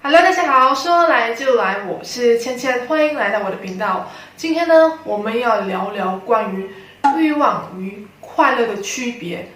Hello，大家好，说来就来，我是芊芊，欢迎来到我的频道。今天呢，我们要聊聊关于欲望与快乐的区别，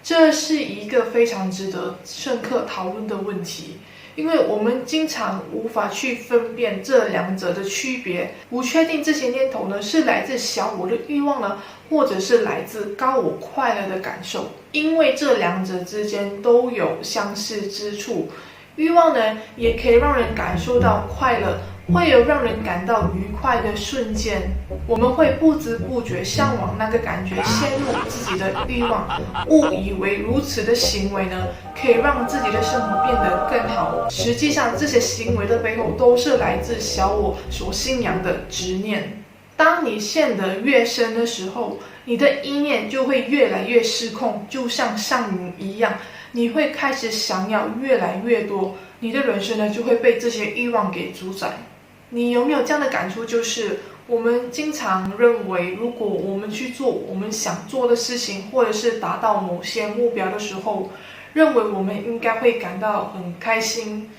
这是一个非常值得深刻讨论的问题，因为我们经常无法去分辨这两者的区别，不确定这些念头呢是来自小我的欲望呢，或者是来自高我快乐的感受，因为这两者之间都有相似之处。欲望呢，也可以让人感受到快乐，会有让人感到愉快的瞬间。我们会不知不觉向往那个感觉，陷入自己的欲望，误以为如此的行为呢，可以让自己的生活变得更好。实际上，这些行为的背后都是来自小我所信仰的执念。当你陷得越深的时候，你的意念就会越来越失控，就像上瘾一样。你会开始想要越来越多，你的人生呢就会被这些欲望给主宰。你有没有这样的感触？就是我们经常认为，如果我们去做我们想做的事情，或者是达到某些目标的时候，认为我们应该会感到很开心。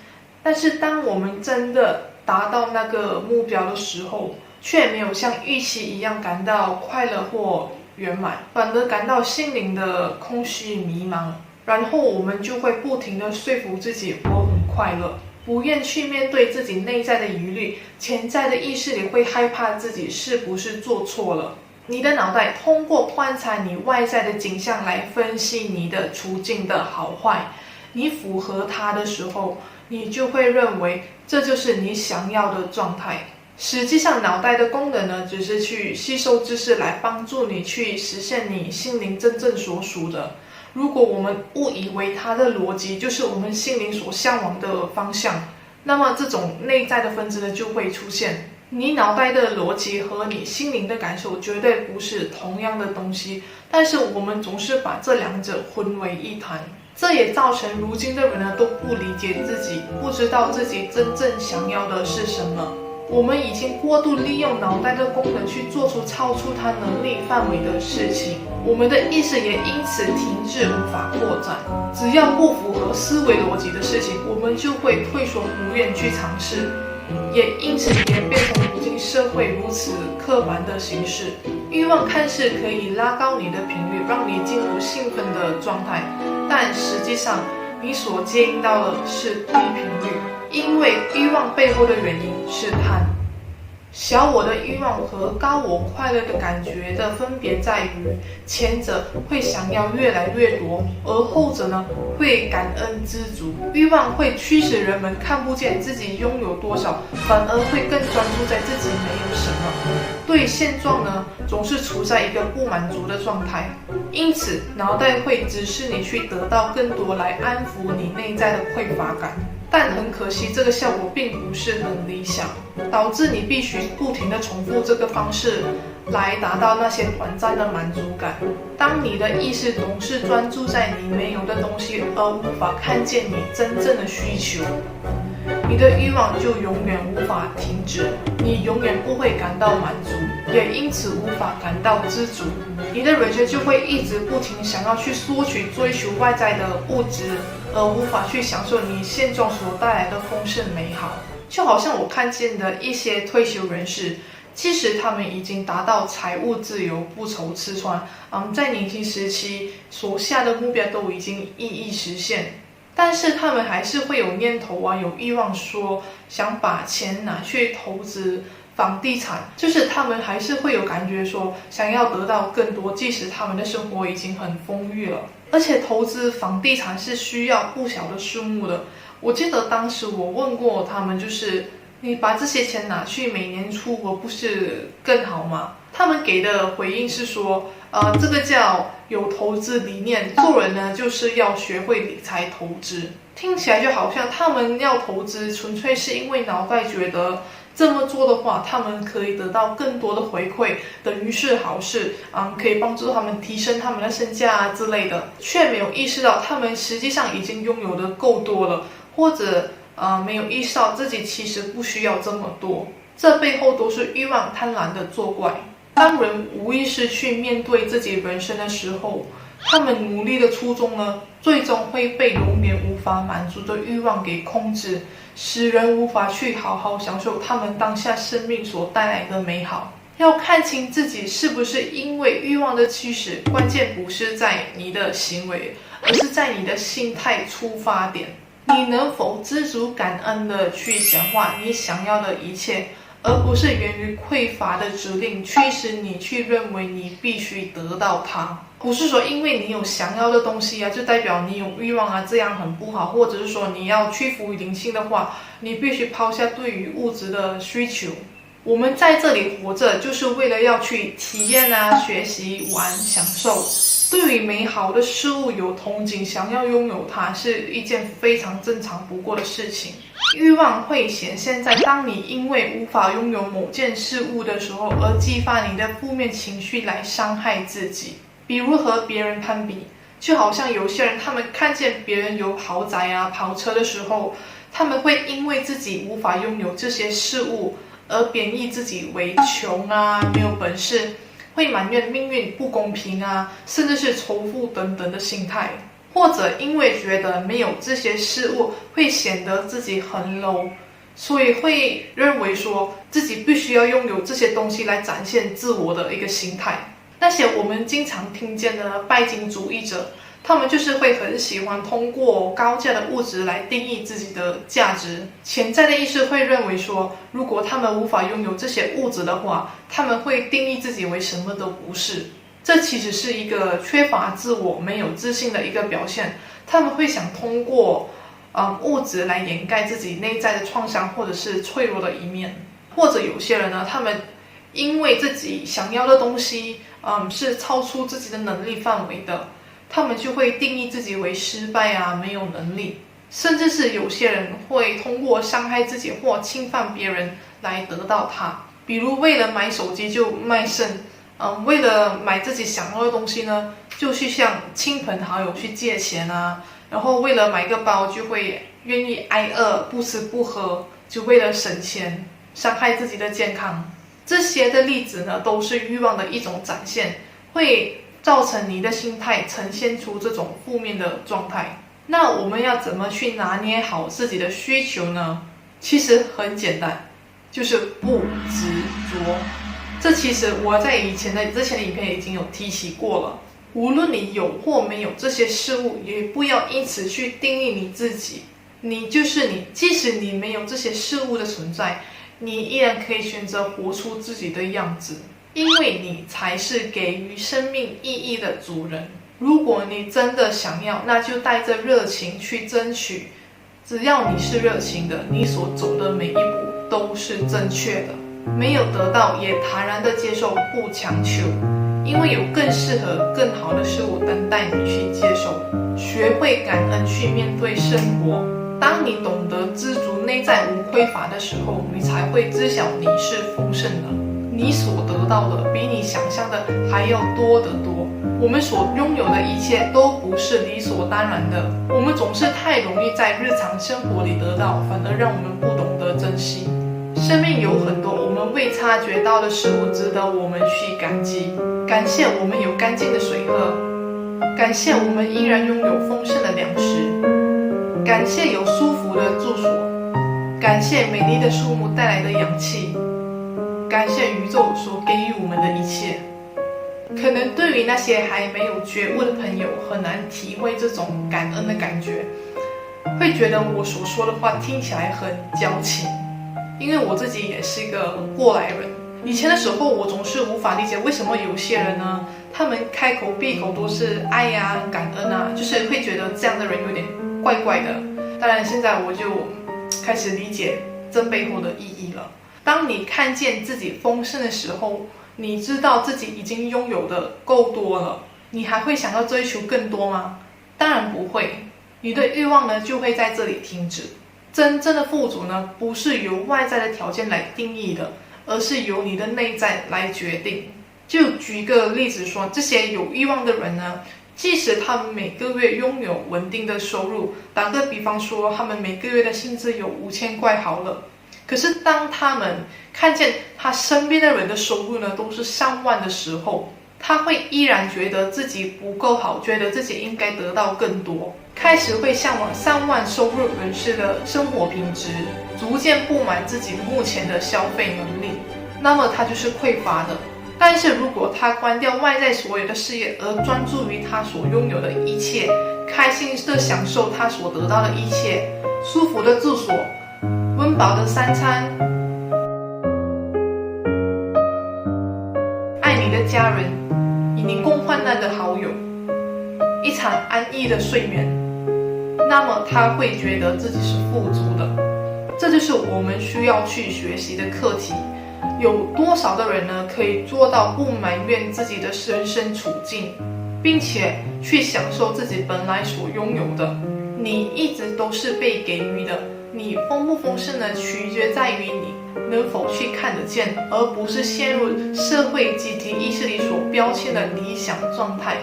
但是当我们真的达到那个目标的时候，却没有像预期一样感到快乐或圆满，反而感到心灵的空虚迷茫。然后我们就会不停地说服自己我很快乐，不愿去面对自己内在的疑虑，潜在的意识里会害怕自己是不是做错了。你的脑袋通过观察你外在的景象来分析你的处境的好坏，你符合它的时候，你就会认为这就是你想要的状态。实际上脑袋的功能呢，只是去吸收知识来帮助你去实现你心灵真正所属的。如果我们误以为它的逻辑就是我们心灵所向往的方向，那么这种内在的分支呢就会出现。你脑袋的逻辑和你心灵的感受绝对不是同样的东西，但是我们总是把这两者混为一谈。这也造成如今的人呢都不理解自己，不知道自己真正想要的是什么。我们已经过度利用脑袋的功能去做出超出它能力范围的事情，我们的意识也因此停滞，无法扩展。只要不符合思维逻辑的事情，我们就会退缩，不愿去尝试，也因此演变成如今社会如此刻板的形式。欲望看似可以拉高你的频率，让你进入兴奋的状态，但实际上你所接应到的是低频率，因为欲望背后的原因是贪。小我的欲望和高我快乐的感觉的分别在于，前者会想要越来越多，而后者呢会感恩知足。欲望会驱使人们看不见自己拥有多少，反而会更专注在自己没有什么。对现状呢总是处在一个不满足的状态，因此脑袋会指示你去得到更多来安抚你内在的匮乏感。但很可惜，这个效果并不是很理想，导致你必须不停地重复这个方式来达到那些短暂的满足感。当你的意识总是专注在你没有的东西，而无法看见你真正的需求，你的欲望就永远无法停止，你永远不会感到满足，也因此无法感到知足。你的人生就会一直不停想要去索取、追求外在的物质，而无法去享受你现状所带来的丰盛美好。就好像我看见的一些退休人士，即使他们已经达到财务自由、不愁吃穿，在年轻时期所下的目标都已经一一实现，但是他们还是会有念头有欲望说想把钱拿去投资房地产，就是他们还是会有感觉说想要得到更多，即使他们的生活已经很丰裕了。而且投资房地产是需要不小的数目的。我记得当时我问过他们，就是你把这些钱拿去每年出国不是更好吗？他们给的回应是说，这个叫有投资理念，做人呢就是要学会理财投资。听起来就好像他们要投资纯粹是因为脑袋觉得这么做的话，他们可以得到更多的回馈，等于是好事，可以帮助他们提升他们的身价之类的，却没有意识到他们实际上已经拥有的够多了，或者没有意识到自己其实不需要这么多。这背后都是欲望贪婪的作怪。当人无意识去面对自己人生的时候，他们努力的初衷呢，最终会被永远无法满足的欲望给控制，使人无法去好好享受他们当下生命所带来的美好。要看清自己是不是因为欲望的驱使，关键不是在你的行为，而是在你的心态出发点。你能否知足感恩的去显化你想要的一切，而不是源于匮乏的指令驱使你去认为你必须得到它。不是说因为你有想要的东西啊，就代表你有欲望啊，这样很不好。或者是说你要屈服于灵性的话，你必须抛下对于物质的需求。我们在这里活着，就是为了要去体验啊、学习、玩、享受。对于美好的事物有憧憬，想要拥有它，是一件非常正常不过的事情。欲望会显现在当你因为无法拥有某件事物的时候，而激发你的负面情绪来伤害自己。比如和别人攀比，就好像有些人他们看见别人有豪宅啊、跑车的时候，他们会因为自己无法拥有这些事物而贬义自己为穷啊、没有本事，会埋怨命运不公平啊，甚至是仇富等等的心态。或者因为觉得没有这些事物会显得自己很 low， 所以会认为说自己必须要拥有这些东西来展现自我的一个心态。那些我们经常听见的拜金主义者，他们就是会很喜欢通过高价的物质来定义自己的价值。潜在的意识会认为说，如果他们无法拥有这些物质的话，他们会定义自己为什么都不是。这其实是一个缺乏自我、没有自信的一个表现。他们会想通过物质来掩盖自己内在的创伤或者是脆弱的一面。或者有些人呢，他们因为自己想要的东西是超出自己的能力范围的，他们就会定义自己为失败啊，没有能力。甚至是有些人会通过伤害自己或侵犯别人来得到它。比如为了买手机就卖肾，为了买自己想要的东西呢，就去向亲朋好友去借钱啊，然后为了买个包就会愿意挨饿不吃不喝，就为了省钱，伤害自己的健康。这些的例子呢，都是欲望的一种展现，会造成你的心态呈现出这种负面的状态。那我们要怎么去拿捏好自己的需求呢？其实很简单，就是不执着。这其实我在之前的影片已经有提起过了。无论你有或没有这些事物，也不要因此去定义你自己。你就是你，即使你没有这些事物的存在，你依然可以选择活出自己的样子，因为你才是给予生命意义的主人。如果你真的想要，那就带着热情去争取。只要你是热情的，你所走的每一步都是正确的。没有得到也坦然的接受，不强求，因为有更适合更好的事物等待你去接受。学会感恩去面对生活。当你懂得知足内在无匮乏的时候，你才会知晓你是丰盛的，你所得到的比你想象的还要多得多。我们所拥有的一切都不是理所当然的，我们总是太容易在日常生活里得到，反而让我们不懂得珍惜。生命有很多我们未察觉到的事物值得我们去感激。感谢我们有干净的水喝，感谢我们依然拥有丰盛的粮食，感谢有舒服的住所，感谢美丽的树木带来的氧气，感谢宇宙所给予我们的一切。可能对于那些还没有觉悟的朋友，很难体会这种感恩的感觉，会觉得我所说的话听起来很矫情。因为我自己也是一个过来人，以前的时候我总是无法理解为什么有些人呢，他们开口闭口都是爱呀、感恩啊，就是会觉得这样的人有点怪怪的。当然现在我就开始理解这背后的意义了。当你看见自己丰盛的时候，你知道自己已经拥有的够多了，你还会想要追求更多吗？当然不会，你的欲望呢就会在这里停止。真正的富足呢，不是由外在的条件来定义的，而是由你的内在来决定。就举个例子说，这些有欲望的人呢，即使他们每个月拥有稳定的收入，打个比方说，他们每个月的薪资有5000块好了，可是当他们看见他身边的人的收入呢，都是上万的时候，他会依然觉得自己不够好，觉得自己应该得到更多，开始会向往3万收入人士的生活品质，逐渐不满自己目前的消费能力，那么他就是匮乏的。但是如果他关掉外在所有的事业，而专注于他所拥有的一切，开心地享受他所得到的一切，舒服的住所，温饱的3餐，爱你的家人，与你共患难的好友，一场安逸的睡眠，那么他会觉得自己是富足的。这就是我们需要去学习的课题。有多少的人呢，可以做到不埋怨自己的人生处境，并且去享受自己本来所拥有的？你一直都是被给予的，你丰不丰盛呢，取决在于你能否去看得见，而不是陷入社会集体意识里所标签的理想状态。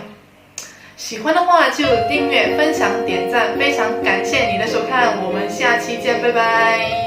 喜欢的话就订阅、分享、点赞，非常感谢你的收看，我们下期见，拜拜。